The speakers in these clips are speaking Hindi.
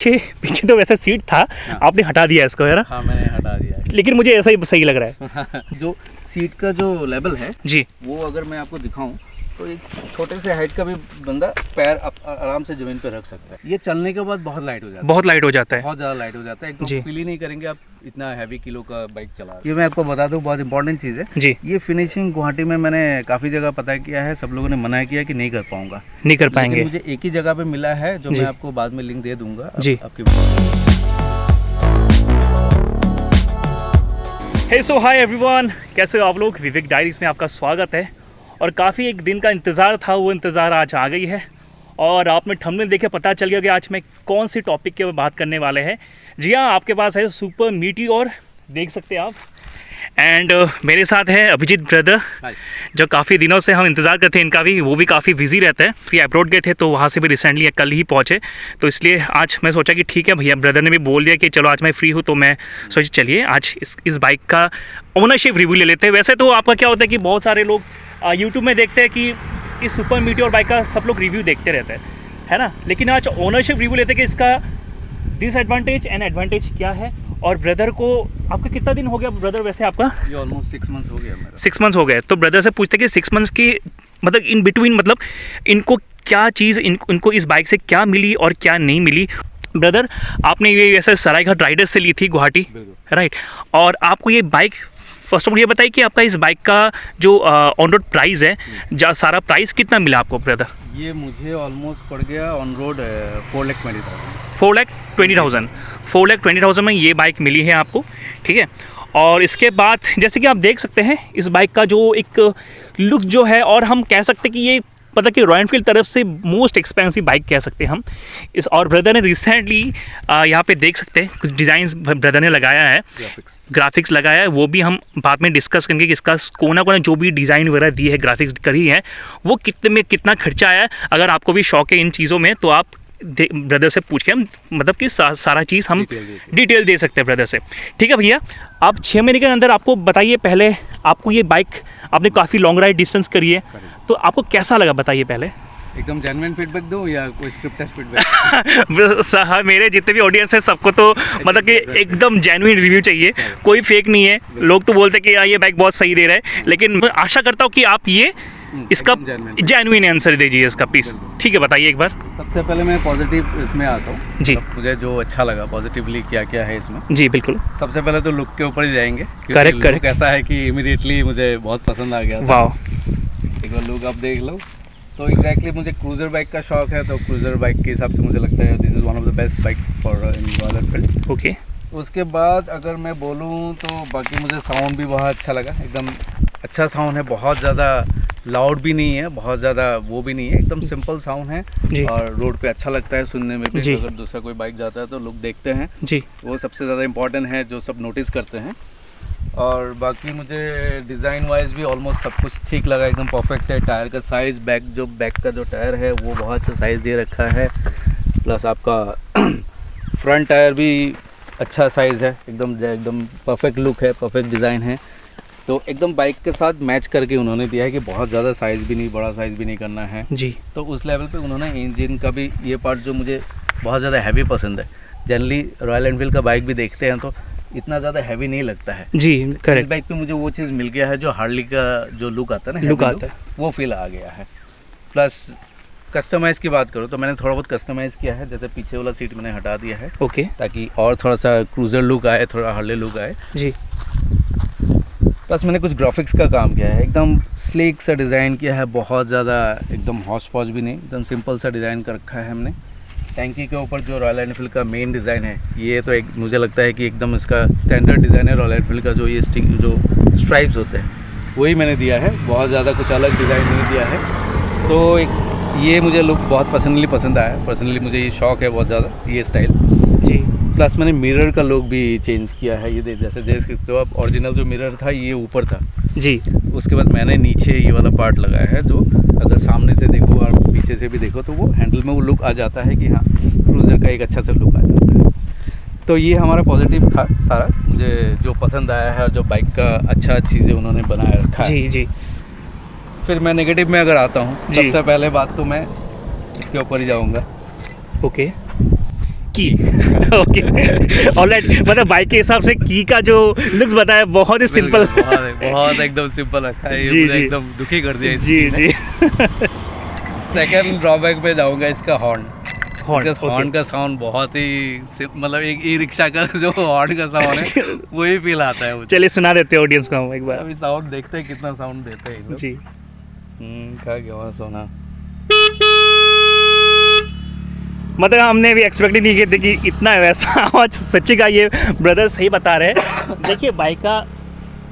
पीछे तो वैसे सीट था। हाँ। आपने हटा दिया इसको, है ना? हाँ, मैंने हटा दिया है। लेकिन मुझे ऐसा ही सही लग रहा है। जो सीट का जो लेवल है जी, वो अगर मैं आपको दिखाऊं तो एक छोटे से हाइट का भी बंदा पैर आराम से जमीन पे रख सकता है। ये चलने के बाद बहुत लाइट हो जाता है, बहुत लाइट हो जाता है। बहुत ज़्यादा लाइट हो जाता है, जी। एकदम फील ही नहीं करेंगे आप इतना हैवी किलो का बाइक चला रहे हैं। ये मैं आपको बता दूं, बहुत इंपॉर्टेंट चीज़ है जी, ये फिनिशिंग। गुवाहाटी में मैंने काफ़ी जगह पता किया है, सब लोगों ने मना किया कि नहीं कर पाऊंगा, नहीं कर लेकिन पाएंगे। मुझे एक ही जगह पे मिला है जो जी। मैं आपको बाद में लिंक दे दूंगा जी। आपकी। हे सो हाय एवरीवन, कैसे हो आप लोग? विवेक डायरीज में आपका स्वागत है। और काफ़ी एक दिन का इंतज़ार था, वो इंतज़ार आज आ गई है। और आपने थंबनेल देखे पता चल गया कि आज मैं कौन सी टॉपिक के बात करने वाले हैं। जी हाँ, आपके पास है सुपर मीटियोर, देख सकते हैं आप। एंड मेरे साथ है अभिजीत ब्रदर, जो काफ़ी दिनों से हम इंतज़ार करते हैं इनका भी। वो भी काफ़ी बिजी रहते हैं, फिर अब्रॉड गए थे तो वहाँ से भी रिसेंटली कल ही पहुँचे। तो इसलिए आज मैं सोचा कि ठीक है भैया, ब्रदर ने भी बोल दिया कि चलो आज मैं फ्री हूँ, तो मैं सोचा चलिए आज इस बाइक का ओनरशिप रिव्यू ले लेते हैं। वैसे तो आपका क्या होता है कि बहुत सारे लोग यूट्यूब में देखते हैं कि इस सुपर मीटियोर बाइक का सब लोग रिव्यू देखते रहते हैं, है ना? लेकिन आज ओनरशिप रिव्यू लेते हैं कि इसका डिसएडवांटेज एंड एडवांटेज क्या है। और ब्रदर को, आपका कितना दिन हो गया ब्रदर वैसे आपका? ये ऑलमोस्ट 6 मंथ्स हो गया मेरा। 6 मंथ्स हो गए। तो ब्रदर से पूछते कि 6 मंथ्स की मतलब इन बिटवीन, मतलब इनको क्या चीज़, इनको इस बाइक से क्या मिली और क्या नहीं मिली। ब्रदर, आपने ये ऐसे सरायघाट राइडर्स से ली थी गुवाहाटी, राइट? और आपको ये बाइक, फर्स्ट ऑफ ऑल ये बताइए कि आपका इस बाइक का जो ऑन रोड प्राइस है, सारा प्राइस कितना मिला आपको ब्रदर? ये मुझे ऑलमोस्ट पड़ गया ऑन रोड 4,20,000। 4,20,000। 4,20,000 में ये बाइक मिली है आपको, ठीक है? और इसके बाद जैसे कि आप देख सकते हैं इस बाइक का जो एक लुक जो है, और हम कह सकते हैं कि ये मतलब कि रॉयल एनफील्ड तरफ से मोस्ट एक्सपेंसिव बाइक कह सकते हैं हम इस। और ब्रदर ने रिसेंटली यहाँ पे देख सकते हैं कुछ डिज़ाइंस ब्रदर ने लगाया है, ग्राफिक्स लगाया है। वो भी हम बाद में डिस्कस करेंगे कि इसका कोना कोना जो भी डिज़ाइन वगैरह दी है, ग्राफिक्स करी है, वो कितने में कितना खर्चा आया है। अगर आपको भी शौक है इन चीज़ों में तो आप ब्रदर से पूछ के हम मतलब कि सारा चीज़ हम डिटेल दे सकते हैं ब्रदर से, ठीक है भैया? आप 6 महीने के अंदर आपको बताइए, पहले आपको ये बाइक, आपने काफ़ी लॉन्ग राइड डिस्टेंस करी है, तो आपको कैसा लगा बताइए पहले। एकदम जेन्युइन फीडबैक दूं या कोई स्क्रिप्टेड फीडबैक? हाँ, मेरे जितने भी ऑडियंस है सबको तो मतलब कि एकदम जेन्युइन रिव्यू चाहिए, कोई फेक नहीं है। लोग तो बोलते हैं कि यार ये बाइक बहुत सही दे रहा है, लेकिन मैं आशा करता हूँ कि आप ये इसका जेन्युइन आंसर दीजिए इसका प्लीज़, ठीक है? बताइए एक बार। सबसे पहले मैं पॉजिटिव इसमें आता हूँ जी। मुझे जो अच्छा लगा पॉजिटिवली क्या क्या है इसमें। जी बिल्कुल। सबसे पहले तो लुक के ऊपर ही जाएंगे। करेक्ट। ऐसा है कि इमीडिएटली मुझे बहुत पसंद आ गया। वाह, एक बार लुक आप देख लो तो एग्जैक्टली मुझे क्रूज़र बाइक का शौक है, तो क्रूज़र बाइक के हिसाब से मुझे लगता है this is one of the best bike for in royal Enfield. Okay. उसके बाद अगर मैं बोलूँ तो बाकी मुझे साउंड भी बहुत अच्छा लगा। एकदम अच्छा साउंड है, बहुत ज़्यादा लाउड भी नहीं है, बहुत ज़्यादा वो भी नहीं है, एकदम सिंपल साउंड है। और रोड पे अच्छा लगता है सुनने में भी। अगर दूसरा कोई बाइक जाता है तो लोग देखते हैं जी, वो सबसे ज़्यादा इम्पोर्टेंट है, जो सब नोटिस करते हैं। और बाकी मुझे डिज़ाइन वाइज भी ऑलमोस्ट सब कुछ ठीक लगा, एकदम परफेक्ट है। टायर का साइज़, बैक का जो टायर है वो बहुत अच्छा साइज़ दे रखा है। प्लस आपका फ्रंट टायर भी अच्छा साइज़ है, एकदम परफेक्ट लुक है, परफेक्ट डिज़ाइन है। तो एकदम बाइक के साथ मैच करके उन्होंने दिया है कि बहुत ज़्यादा साइज़ भी नहीं, बड़ा साइज़ भी नहीं करना है जी। तो उस लेवल पे उन्होंने इंजन का भी ये पार्ट जो मुझे बहुत ज़्यादा हैवी पसंद है। जनरली रॉयल एनफील्ड का बाइक भी देखते हैं तो इतना ज़्यादा हैवी नहीं लगता है जी, करेक्ट। इस बाइक पे मुझे वो चीज़ मिल गया है जो हार्ली का जो लुक आता है ना, लुक आता है, वो फील आ गया है। प्लस कस्टमाइज़ की बात करो तो मैंने थोड़ा बहुत कस्टमाइज़ किया है, जैसे पीछे वाला सीट मैंने हटा दिया है, ओके, ताकि और थोड़ा सा क्रूज़र लुक आए, थोड़ा हार्ले लुक आए जी। प्लस मैंने कुछ ग्राफिक्स का काम किया है, एकदम स्लीक सा डिज़ाइन किया है, बहुत ज़्यादा एकदम हॉच पॉच भी नहीं, एकदम सिंपल सा डिज़ाइन कर रखा है हमने। टैंकी के ऊपर जो रॉयल एनफील्ड का मेन डिज़ाइन है, ये तो एक मुझे लगता है कि एकदम इसका स्टैंडर्ड डिज़ाइन है रॉयल एनफील्ड का। जो ये जो स्ट्राइप्स होते हैं वही मैंने दिया है, बहुत ज़्यादा कुछ अलग डिज़ाइन नहीं दिया है। तो एक ये मुझे लुक बहुत पसंद आया। पर्सनली मुझे ये शौक है बहुत ज़्यादा ये स्टाइल जी। प्लस मैंने मिरर का लुक भी चेंज किया है। ये जैसे देख सकते हो आप, ओरिजिनल जो मिरर था ये ऊपर था जी, उसके बाद मैंने नीचे ये वाला पार्ट लगाया है, जो अगर सामने से देखो और पीछे से भी देखो तो वो हैंडल में वो लुक आ जाता है कि हाँ क्रूज़र का एक अच्छा सा लुक आ जाता है। तो ये हमारा पॉजिटिव था सारा, मुझे जो पसंद आया है, जो बाइक का अच्छा चीज़ें उन्होंने बनाया रखा है। जी जी। फिर मैं नेगेटिव में अगर आता हूँ, सबसे पहले बात तो मैं इसके ऊपर ही जाऊँगा। ओके, की ओके ऑलराइट, मतलब बाइक के हिसाब से की का जो लुक्स बताया बहुत ही सिंपल, बहुत एकदम सिंपल रखा है, जी, ये जी। एकदम दुखी कर दिया जी जी सेकंड ड्रॉबैक पे जाऊंगा इसका हॉर्न। हॉर्न हॉर्न का साउंड बहुत ही मतलब एक ई रिक्शा का जो हॉर्न का साउंड है वही फील आता है मुझे। चलिए सुना देते हैं ऑडियंस को हम एक बार। अभी साउंड देखते हैं कितना साउंड देते हैं ये लोग। जी खा गया वहाँ सोना। मतलब हमने भी एक्सपेक्ट ही नहीं किया था कि इतना वैसा आवाज, सच्ची का ये ब्रदर सही बता रहे हैं। देखिए बाइक का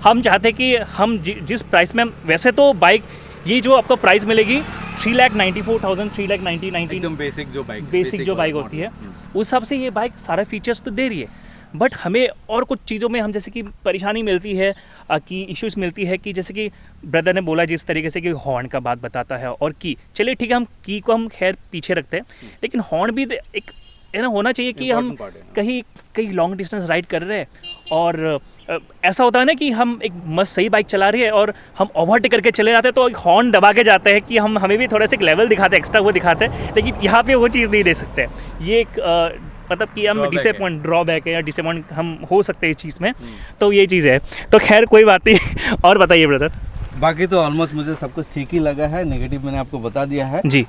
हम चाहते हैं कि हम जिस प्राइस में, वैसे तो बाइक ये जो आपको प्राइस मिलेगी 3,94,000, 3,90,000 एकदम बेसिक जो बाइक बेसिक जो बाइक होती है उस हिसाब से ये बाइक सारे फीचर्स तो दे रही है, बट हमें और कुछ चीज़ों में हम जैसे कि परेशानी मिलती है कि इश्यूज मिलती है कि जैसे कि ब्रदर ने बोला जिस तरीके से कि हॉर्न का बात बताता है और की, चलिए ठीक है हम की को हम खैर पीछे रखते हैं, लेकिन हॉर्न भी एक है ना होना चाहिए कि हम कहीं कहीं लॉन्ग डिस्टेंस राइड कर रहे हैं और ऐसा होता है ना कि हम एक मस्त सही बाइक चला रही है और हम ओवरटेक करके चले जाते हैं तो एक हॉर्न दबा के जाते हैं कि हमें भी थोड़ा सा एक लेवल दिखाते हैं, एक्स्ट्रा वो दिखाते हैं, लेकिन यहाँ पे वो चीज़ नहीं दे सकते। ये एक मतलब कि हम डिसअपॉइंट ड्रॉबैक है या डिसअपॉइंट हम हो सकते हैं इस चीज़ में, तो ये चीज़ है। तो खैर कोई बात नहीं और बताइए ब्रदर। बाकी तो ऑलमोस्ट मुझे सब कुछ ठीक ही लगा है, नेगेटिव मैंने आपको बता दिया है जी।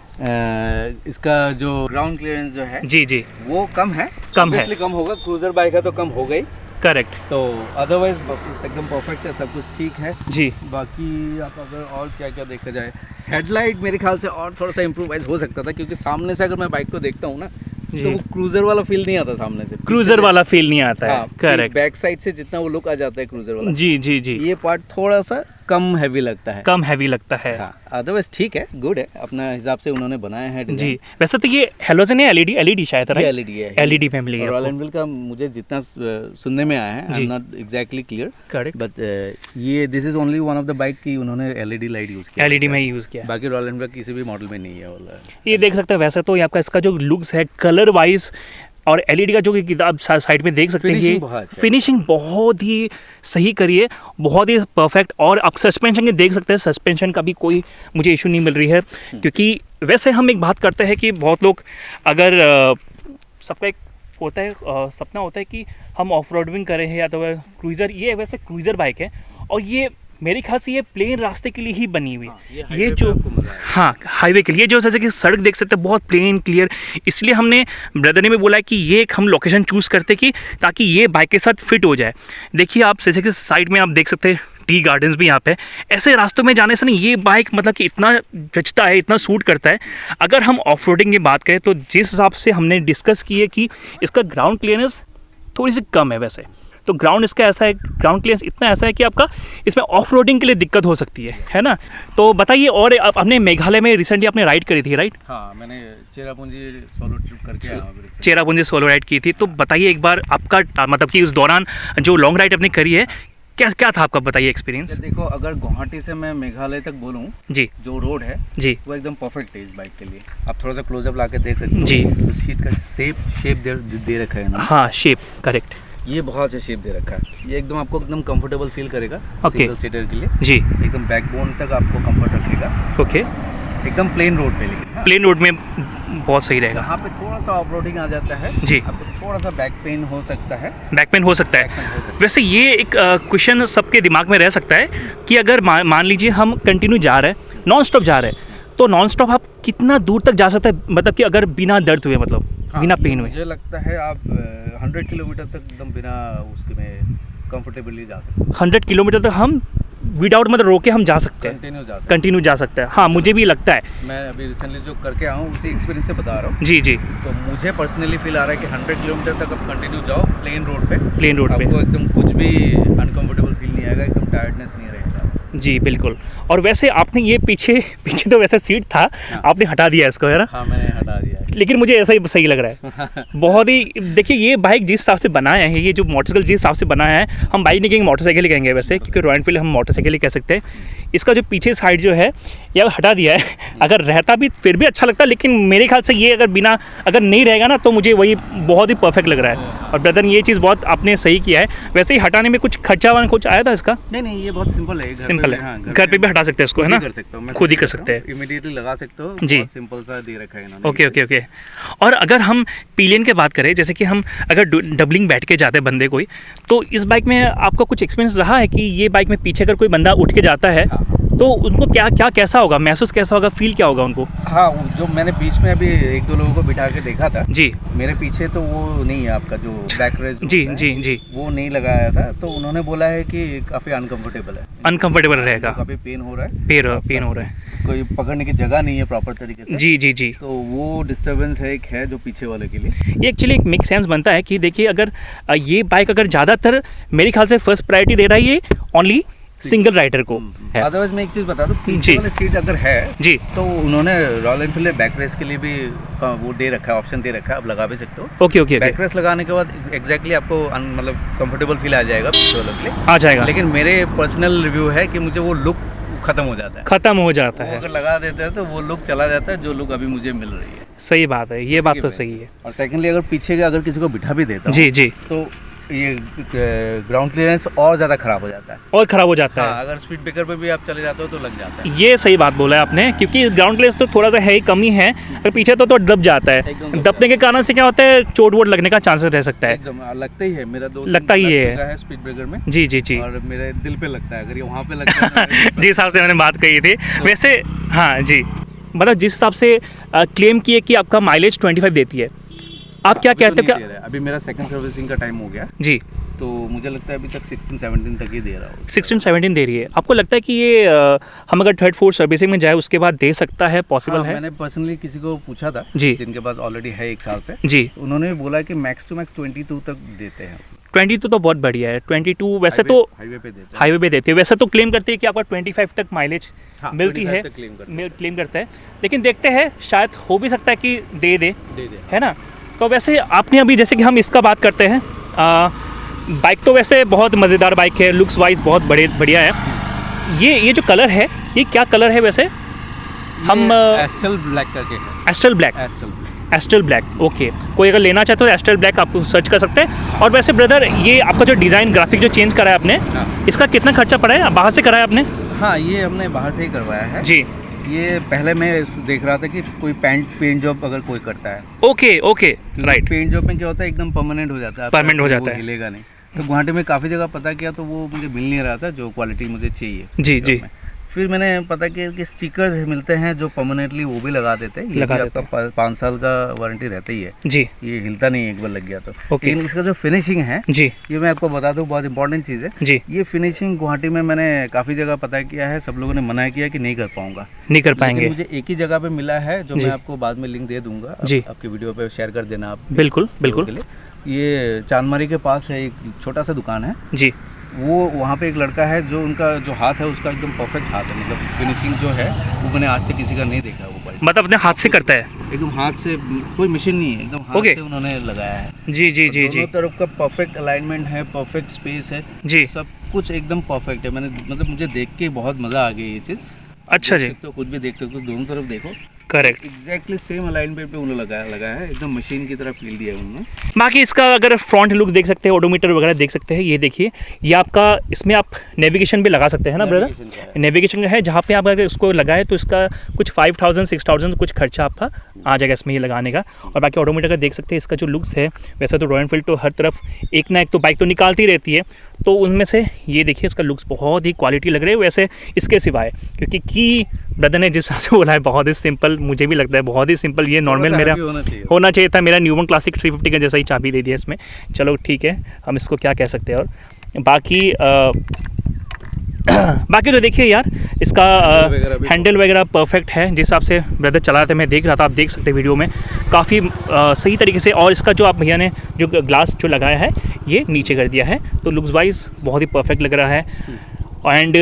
इसका जो ग्राउंड क्लियरेंस जो है जी जी वो कम है, इसलिए कम होगा, क्रूजर बाइक है तो कम हो गई, करेक्ट। तो अदरवाइज एकदम परफेक्ट है, सब कुछ ठीक है जी। बाकी आप अगर और क्या क्या देखा जाए, हेडलाइट मेरे ख्याल से और थोड़ा सा इम्प्रूवाइज हो सकता था, क्योंकि सामने से अगर मैं बाइक को देखता हूँ ना तो वो क्रूजर वाला फील नहीं आता सामने से, क्रूजर वाला फील नहीं आता है, करेक्ट। बैक साइड से जितना वो लुक आ जाता है क्रूजर वाला, जी जी जी, ये पार्ट थोड़ा सा कम हैवी लगता है, कम हैवी लगता है। अदरवाइज ठीक है, गुड है, अपना हिसाब से उन्होंने बनाया है डिजाइन। जी वैसे तो ये हेलोजन है, एलईडी शायद है, एलईडी है, एलईडी फैमिली है। रॉयल एनफील्ड का मुझे जितना सुनने में आया है, I am not exactly clear, correct, but ये this is only one of the bike की उन्होंने एलईडी लाइट यूज किया, एलईडी में यूज किया, बाकी रॉयल एनफील्ड किसी भी मॉडल में नहीं है वाला। ये देख सकते हैं। वैसे तो ये आपका इसका जो लुक्स है कलर वाइज और एलईडी का जो कि किताब साइड में देख सकते हैं, ये फिनिशिंग बहुत ही सही करी है, बहुत ही परफेक्ट। और आप सस्पेंशन के देख सकते हैं, सस्पेंशन का भी कोई मुझे इशू नहीं मिल रही है, क्योंकि वैसे हम एक बात करते हैं कि बहुत लोग अगर सबका एक होता है सपना होता है कि हम ऑफ रोडिंग करें या तो क्रूज़र, ये वैसे क्रूज़र बाइक है और ये मेरे ख्याल से ये प्लेन रास्ते के लिए ही बनी हुई है। ये जो हाईवे के लिए जो जैसे कि सड़क देख सकते हैं बहुत प्लेन क्लियर, इसलिए हमने ब्रदर ने भी बोला कि ये एक हम लोकेशन चूज़ करते कि ताकि ये बाइक के साथ फिट हो जाए। देखिए आप जैसे कि साइड में आप देख सकते हैं टी गार्डन्स भी यहाँ पे, ऐसे रास्तों में जाने से नहीं ये बाइक मतलब कि इतना जचता है, इतना सूट करता है। अगर हम ऑफ रोडिंग की बात करें तो जिस हिसाब से हमने डिस्कस की है कि इसका ग्राउंड क्लियरेंस थोड़ी सी कम है, वैसे तो ग्राउंड इसका ऐसा है, ग्राउंड क्लियरेंस इतना ऐसा है कि आपका इसमें ऑफ रोडिंग के लिए दिक्कत हो सकती है ना। तो बताइए, और आपने मेघालय में रिसेंटली आपने राइड करी थी, राइट? हाँ, मैंने चेरापूंजी सोलो ट्रिप करके आया हूँ। चेरापूंजी सोलो राइड की थी, तो बताइए एक बार आपका मतलब कि उस दौरान जो लॉन्ग राइड आपने करी है क्या क्या था आपका, बताइए एक्सपीरियंस। देखो अगर गुवाहाटी से मैं मेघालय तक बोलूँ जी, जो रोड है जी वो एकदम परफेक्ट है इस बाइक के लिए। आप थोड़ा सा क्लोजअप ला के देख सकते हो जी, तो सीट का शेप दे रखा है ना। हाँ शेप, करेक्ट, ये बहुत अच्छा शेप दे रखा है, ये एकदम आपको एकदम कंफर्टेबल फील करेगा सिंगल सीटर के लिए जी, एकदम बैकबोन तक आपको कंफर्ट रखेगा। ओके, एकदम प्लेन रोड पे, लेकिन प्लेन रोड में बहुत सही रहेगा। यहाँ पे थोड़ा सा ऑफ रोडिंग आ जाता है जी, आपको थोड़ा सा बैक पेन हो सकता है, बैक पेन हो सकता है। वैसे ये एक क्वेश्चन सबके दिमाग में रह सकता है कि अगर मान लीजिए हम कंटिन्यू जा रहे हैं, नॉन स्टॉप जा रहे हैं, तो नॉन स्टॉप आप कितना दूर तक जा सकते हैं, मतलब कि अगर बिना दर्द हुए, मतलब बिना पेन हुए? मुझे लगता है आप 100 किलोमीटर तक एकदम बिना उसके में कंफर्टेबली जा सकते हैं। 100 किलोमीटर तक हम विदाउट मतलब रोके हम जा सकते हैं, कंटिन्यू जा सकते हैं। हाँ, मुझे भी लगता है, मैं अभी रिसेंटली जो करके आया हूँ उसी एक्सपीरियंस से बता रहा हूँ। जी जी, तो मुझे पर्सनली फील आ रहा है कि 100 किलोमीटर तक आप कंटिन्यू जाओ प्लेन रोड पे, आपको एकदम कुछ भी अनकंफर्टेबल फील नहीं आएगा, एकदम टायर्डनेस नहीं रहेगा। जी बिल्कुल। और वैसे आपने ये पीछे तो वैसे सीट था, हाँ, आपने हटा दिया इसको, है ना? हाँ, मैंने हटा दिया है, लेकिन मुझे ऐसा ही सही लग रहा है बहुत ही। देखिए ये बाइक जिस हिसाब से बनाया है, ये जो मोटरसाइकिल जिस हिसाब से बनाया है, हम बाइक नहीं कहेंगे मोटरसाइकिल ही कहेंगे वैसे, क्योंकि रॉयल एनफील्ड हम मोटरसाइकिल ही कह सकते हैं। इसका जो पीछे साइड जो है ये हटा दिया है, अगर रहता भी फिर भी अच्छा लगता, लेकिन मेरे ख्याल से ये अगर नहीं रहेगा ना तो मुझे वही बहुत ही परफेक्ट लग रहा है। और ब्रदर ये चीज़ बहुत आपने सही किया है। वैसे ही हटाने में कुछ खर्चा वाला कुछ आया था इसका? नहीं, ये बहुत सिंपल है, सिंपल है, घर पे भी हटा सकते हैं इसको, है ना? कर सकता हूँ, खुद ही कर सकते हैं, इमीडिएटली लगा सकते हो, जी, सिंपल सा दे रखा है इन्होंने। ओके ओके ओके, है। और अगर हम पिलियन की बात करें, जैसे कि हम अगर डबलिंग बैठ के जाते हैं बंदे कोई, तो इस बाइक में आपका कुछ एक्सपीरियंस रहा है कि ये बाइक में पीछे अगर कोई बंदा उठ के जाता है तो उनको क्या कैसा होगा, महसूस कैसा होगा, फील क्या होगा उनको? हाँ, जो मैंने बीच में अभी 1-2 लोगों को बिठा के देखा था जी, मेरे पीछे, तो वो नहीं है आपका जो बैक रेस्ट जी जी जी, वो नहीं लगाया था, तो उन्होंने बोला है कि काफ़ी अनकंफर्टेबल है, अनकंफर्टेबल रहेगा, काफ़ी पेन हो रहा है, पेन हो रहा है, कोई पकड़ने की जगह नहीं है प्रॉपर तरीके से। जी जी जी। तो वो डिस्टर्बेंस है, एक है जो पीछे वाले के लिए। ये एक्चुअली एक मेक सेंस बनता है कि देखिए अगर ये बाइक अगर ज़्यादातर मेरे ख्याल से फर्स्ट प्रायोरिटी दे रहा है ये ओनली सिंगल राइडर को है। अदरवाइज मैं एक चीज़ बता दूँ, जी। पीछे वाली सीट अगर है जी, तो उन्होंने रॉयल एनफील्ड बैक रेस के लिए भी वो दे रखा है, ऑप्शन दे रखा है, आप लगा भी सकते हो। Okay okay okay, back race लगाने के बाद एग्जैक्टली आपको मतलब कंफर्टेबल फील आ जाएगा पीछे वालों के लिए। आ जाएगा, लेकिन मेरे पर्सनल रिव्यू है कि मुझे वो लुक खत्म हो जाता है, ख़त्म हो जाता वो है। अगर लगा देते हैं तो वो लुक चला जाता है जो लुक अभी मुझे मिल रही है। सही बात है, ये बात तो सही है। और सेकेंडली अगर पीछे अगर किसी को बिठा भी देता हूँ जी जी, तो ये ग्राउंड क्लियरेंस और ज़्यादा ख़राब हो जाता है। और ख़राब हो जाता है। हाँ, अगर स्पीड ब्रेकर पे भी आप चले जाते हो तो लग जाता है। ये सही बात बोला है आपने, क्योंकि ग्राउंड क्लियरेंस तो थोड़ा सा है ही, कमी है, अगर पीछे तो दब जाता है। एकदम दबने के कारण से क्या होता है, चोट वोट लगने का चांसेस रह सकता है। एकदम लगता ही है, मेरा लगता ही है स्पीड ब्रेकर में। जी जी जी, और मेरे दिल पे लगता है, अगर ये वहाँ पे लगता है तो मेरे जिस हिसाब से मैंने बात कही थी वैसे। हाँ जी, मतलब जिस हिसाब से क्लेम किए कि आपका माइलेज 25 देती है, आप क्या अभी तो कहते हो? नहीं क्या दे रहा है। अभी मेरा सेकंड सर्विसिंग का टाइम हो गया, जी, तो मुझे लगता है अभी तक 16-17 तक ही दे रहा हूँ। 16-17 दे रही है। आपको लगता है कि ये हम अगर 3rd-4th सर्विसिंग में जाए उसके बाद दे सकता है, पॉसिबल है? मैंने पर्सनली किसी को पूछा था जी, जिनके पास ऑलरेडी है 1 साल से, जी, उन्होंने भी बोला कि मैक्स टू मैक्स 22 तक देते हैं। 22 तो बहुत बढ़िया है। 22 वैसे तो हाईवे पे देते हैं। हाईवे पे देते हैं, वैसे तो क्लेम करते हैं कि आपका 25 तक माइलेज हाँ, मिलती 25 है, तक क्लेम करता है। लेकिन देखते हैं, शायद हो भी सकता है कि दे दे, दे है ना? तो वैसे आपने अभी, जैसे कि हम इसका बात करते हैं, बाइक तो वैसे बहुत मज़ेदार बाइक है, लुक्स वाइज बहुत बढ़िया है। ये जो कलर है, ये क्या कलर है वैसे? हम एस्टल ब्लैक करके है। Astral black, astral black, okay. कोई अगर लेना चाहते हो एस्ट्रल ब्लैक आपको सर्च कर सकते हैं। और वैसे ब्रदर, ये आपका जो डिज़ाइन ग्राफिक जो चेंज करा है आपने, इसका कितना खर्चा पड़ा है? बाहर से कराया आपने? हाँ, ये हमने बाहर से ही करवाया है जी, ये पहले मैं देख रहा था कि कोई पेंट जॉब अगर कोई करता है, okay okay, right, paint job में क्या होता है, एकदम परमानेंट हो जाता है, परमानेंट हो वो जाता है, हिलेगा नहीं। तो गुवाहाटी में काफ़ी जगह पता किया तो वो मुझे मिल नहीं रहा था जो क्वालिटी मुझे चाहिए। जी जी, फिर मैंने पता किया कि स्टिकर्स मिलते हैं जो परमानेंटली वो भी लगा देते हैं। ये लगा भी देते आपका 5 साल का वारंटी रहता ही है, जी, ये हिलता नहीं है एक बार लग गया तो। ओके। लेकिन इसका जो फिनिशिंग है, जी ये मैं आपको बता दूं, बहुत इंपॉर्टेंट चीज़ है। जी, ये फिनिशिंग गुवाहाटी में मैंने काफ़ी जगह पता किया है, सब लोगों ने मना किया कि नहीं कर पाऊंगा, नहीं कर लेकिन पाएंगे। मुझे एक ही जगह पे मिला है जो जी। मैं आपको बाद में लिंक दे दूंगा, जी। आपके वीडियो पे शेयर कर देना आप। बिल्कुल बिल्कुल, के लिए ये चांदमारी के पास है, एक छोटा सा दुकान है, जी, वो वहाँ पे एक लड़का है जो उनका जो हाथ है उसका एकदम परफेक्ट हाथ है, मतलब फिनिशिंग जो है वो मैंने आज तक किसी का नहीं देखा वो बाइक। मतलब अपने हाथ से करता है? एकदम हाथ से, कोई मशीन नहीं है, एकदम हाथ ओके। से उन्होंने लगाया है। जी जी जी जी, दोनों तरफ का परफेक्ट अलाइनमेंट है, परफेक्ट स्पेस है जी, सब कुछ एकदम परफेक्ट है। मैंने मतलब मुझे देख के बहुत मज़ा आ गया ये चीज़। अच्छा जी, तो कुछ भी देख सकते हो, दोनों तरफ देखो, करेक्ट। एग्जैक्टली सेम अलाइनमेंट पे उन्होंने लगाया है, एकदम मशीन की तरह फील दिया है उन्होंने। बाकी इसका अगर फ्रंट लुक देख सकते हैं, ओडोमीटर वगैरह देख सकते हैं, ये देखिए, ये आपका, इसमें आप नेविगेशन भी लगा सकते हैं ना ब्रदर? नेविगेशन का है, जहाँ पे आप अगर उसको लगाए तो इसका कुछ 5,000-6,000 कुछ खर्चा आपका आ जाएगा इसमें ये लगाने का। और बाकी ऑडोमीटर का देख सकते हैं, इसका जो लुक्स है, वैसे तो रॉयल एनफील्ड तो हर तरफ एक ना एक तो बाइक तो निकालती रहती है, तो उनमें से ये देखिए इसका लुक्स बहुत ही क्वालिटी लग रही है वैसे इसके सिवाय, क्योंकि की ब्रदर ने जिस हिसाब से बोला है बहुत ही सिंपल, मुझे भी लगता है बहुत ही सिंपल। ये नॉर्मल मेरा होना चाहिए था, मेरा न्यूमन क्लासिक 350 का जैसा ही चाबी दे दिया इसमें। चलो ठीक है, हम इसको क्या कह सकते हैं। और बाकी बाकी तो देखिए यार, इसका हैंडल वगैरह परफेक्ट है, जिस हिसाब से ब्रदर चला रहा था मैं देख रहा था, आप देख सकते हैं वीडियो में काफ़ी सही तरीके से। और इसका जो आप भैया ने जो ग्लास जो लगाया है ये नीचे कर दिया है, तो लुक्स वाइज बहुत ही परफेक्ट लग रहा है। एंड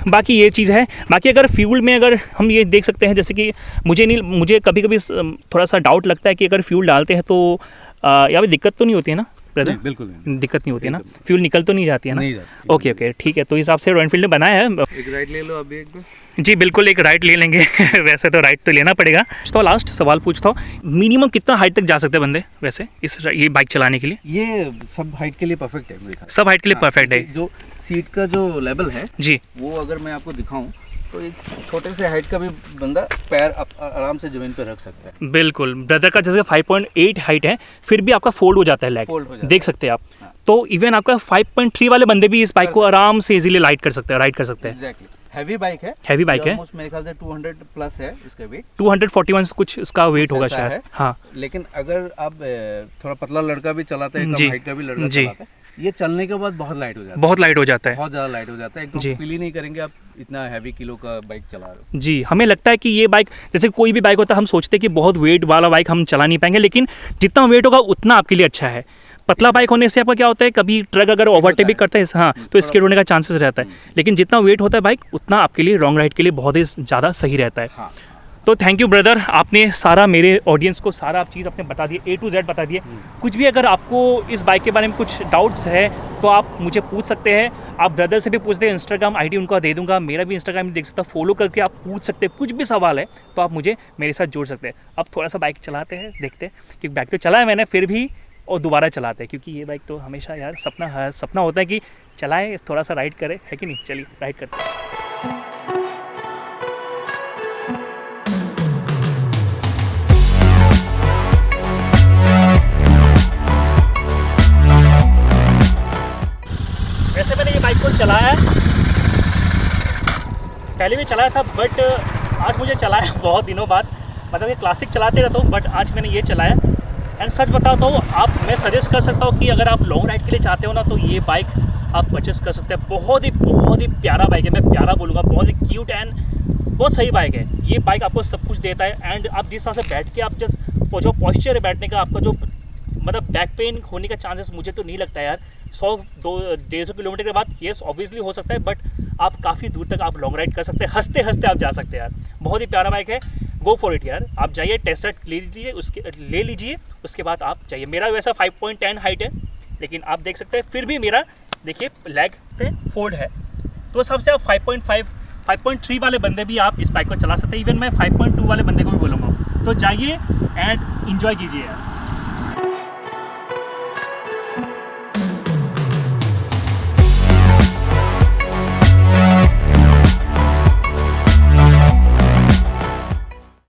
बाकी ये चीज़ है। बाकी अगर फ्यूल में अगर हम ये देख सकते हैं, जैसे कि मुझे कभी कभी थोड़ा सा डाउट लगता है कि अगर फ्यूल डालते हैं तो यहाँ पे दिक्कत तो नहीं होती है ना ब्रदर? बिल्कुल दिक्कत नहीं होती है ना, फ्यूल निकल तो नहीं जाती है ना? नहीं जाती। ओके ओके, ठीक है, तो इस हिसाब से रॉयल एनफील्ड ने बनाया है। एक राइड ले लो अभी एक बार। जी बिल्कुल, एक राइड ले लेंगे वैसे तो राइड तो लेना पड़ेगा। तो लास्ट सवाल पूछता हूँ, मिनिमम कितना हाइट तक जा सकते हैं बंदे वैसे ये बाइक चलाने के लिए? ये सब हाइट के लिए परफेक्ट है मेरे ख्याल से। सब हाइट के लिए परफेक्ट है। जो सीट का जो लेवल है जी, वो अगर मैं आपको दिखाऊं तो एक छोटे से हाइट का भी बंदा पैर आराम से ज़मीन पे रख सकता है। बिल्कुल, ब्रदर का जैसे 5.8 हाइट है, फिर भी आपका फोल्ड हो जाता है लेग, फोल्ड हो जाता देख सकते हैं आप। हाँ। तो इवन आपका 5.3 वाले बंदे भी इस बाइक को आराम से इजीली राइड कर सकते हैं। एग्जैक्टली। हैवी बाइक है, हैवी बाइक है, ऑलमोस्ट मेरे ख्याल से 200 प्लस है इसका वेट, 241 कुछ इसका वेट होगा ऐसा शायद। है। हाँ लेकिन अगर आप थोड़ा पतला लड़का भी चलाता है, जी, कम हाइट का भी लड़का जी। चलाता है, ये चलने के बाद बहुत लाइट हो जाता है, बहुत लाइट हो जाता है। बहुत ज़्यादा लाइट हो जाता है, जी। एकदम फील ही नहीं करेंगे आप इतना हैवी किलो का बाइक चला रहे हो। जी, हमें लगता है कि ये बाइक जैसे कोई भी बाइक होता है, हम सोचते हैं कि बहुत वेट वाला बाइक हम चला नहीं पाएंगे, लेकिन जितना वेट होगा उतना आपके लिए अच्छा है। पतला बाइक होने से आपका क्या होता है, कभी ट्रक अगर ओवरटेक भी करता है, हाँ, तो स्किड होने का चांसेस रहता है। लेकिन जितना वेट होता है बाइक, उतना आपके लिए लॉन्ग राइड के लिए बहुत ही ज़्यादा सही रहता है। हाँ। तो थैंक यू ब्रदर, आपने सारा मेरे ऑडियंस को सारा आप चीज़ आपने बता दी, A to Z बता दिए। कुछ भी अगर आपको इस बाइक के बारे में कुछ डाउट्स है तो आप मुझे पूछ सकते हैं। आप ब्रदर से भी पूछते हैं, इंस्टाग्राम आईडी उनका दे दूंगा, मेरा भी इंस्टाग्राम देख सकता, फॉलो करके आप पूछ सकते हैं। कुछ भी सवाल है तो आप मुझे मेरे साथ जोड़ सकते हैं। अब थोड़ा सा बाइक चलाते हैं, देखते हैं, क्योंकि बाइक तो चला है मैंने फिर भी, और दोबारा चलाते हैं, क्योंकि ये बाइक तो हमेशा यार सपना होता है कि चलाएं, थोड़ा सा राइड करें, है कि नहीं। चलिए राइड करते हैं। वैसे मैंने ये बाइक को चलाया है, पहले भी चलाया था, बट आज मुझे चलाया बहुत दिनों बाद। मतलब ये क्लासिक चलाते रहता हूँ, बट आज मैंने ये चलाया। एंड सच बताता हूँ, मैं सजेस्ट कर सकता हूँ कि अगर आप लॉन्ग राइड के लिए चाहते हो ना, तो ये बाइक आप परचेस कर सकते हैं। बहुत ही प्यारा बाइक है, मैं प्यारा बोलूँगा, बहुत ही क्यूट एंड बहुत सही बाइक है। ये बाइक आपको सब कुछ देता है। एंड आप जिस तरह से बैठ के आप जो पॉस्चर है बैठने का, आपका जो मतलब बैक पेन होने का चांसेस मुझे तो नहीं लगता है यार। 100-150 किलोमीटर के बाद येस ऑब्वियसली हो सकता है, बट आप काफ़ी दूर तक आप लॉन्ग राइड कर सकते हैं, हंसते हंसते आप जा सकते हैं यार। बहुत ही प्यारा बाइक है, गो फॉर इट यार। आप जाइए, टेस्ट राइड ले लीजिए, उसके बाद आप जाइए। मेरा वैसा 5.10 हाइट है, लेकिन आप देख सकते हैं फिर भी मेरा देखिए लेग पे फोल्ड है। तो सबसे आप 5.5 5.3 वाले बंदे भी आप इस बाइक को चला सकते हैं। इवन मैं 5.2 वाले बंदे को भी बोलूँगा। तो जाइए एंड इन्जॉय कीजिए यार।